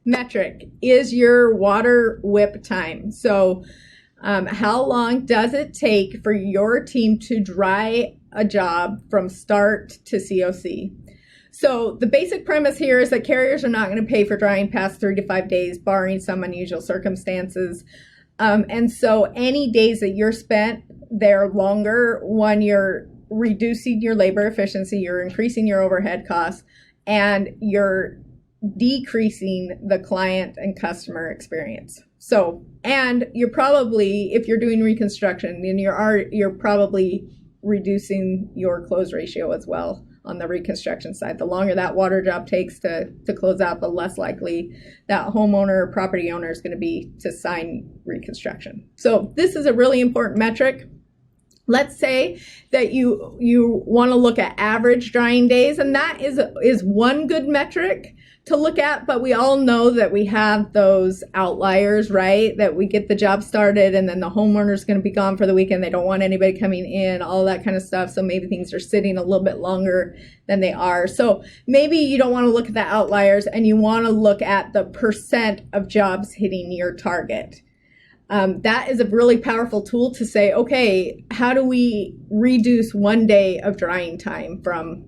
metric is your water WIP time. So how long does it take for your team to dry a job from start to COC? So the basic premise here is that carriers are not going to pay for drying past 3 to 5 days, barring some unusual circumstances. And so any days that you're spent there longer, when you're reducing your labor efficiency, you're increasing your overhead costs, and you're decreasing the client and customer experience. So, and you're probably, if you're doing reconstruction, then you're probably reducing your close ratio as well on the reconstruction side. The longer that water job takes to close out, the less likely that homeowner or property owner is going to be to sign reconstruction. So this is a really important metric. Let's say that you want to look at average drying days, and that is one good metric to look at, but we all know that we have those outliers, right? That we get the job started and then the homeowner's going to be gone for the weekend. They don't want anybody coming in, all that kind of stuff. So maybe things are sitting a little bit longer than they are. So maybe you don't want to look at the outliers, and you want to look at the percent of jobs hitting your target. That is a really powerful tool to say, okay, how do we reduce 1 day of drying time from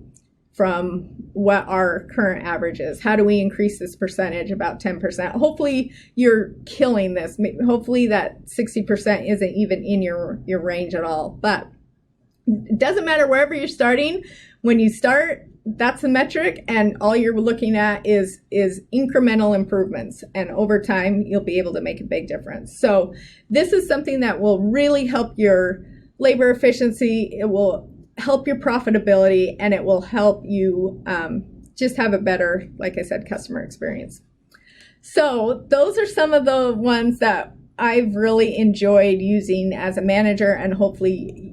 what our current average is? How do we increase this percentage about 10%? Hopefully you're killing this. Hopefully that 60% isn't even in your range at all. But it doesn't matter wherever you're starting. When you start, that's the metric, and all you're looking at is incremental improvements, and over time you'll be able to make a big difference. So this is something that will really help your labor efficiency. It will help your profitability, and it will help you just have a better, like I said, customer experience. So those are some of the ones that I've really enjoyed using as a manager, and hopefully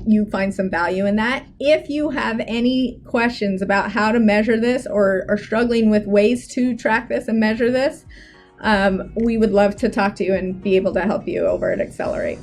you find some value in that. If you have any questions about how to measure this, or are struggling with ways to track this and measure this, we would love to talk to you and be able to help you over at Xcelerate.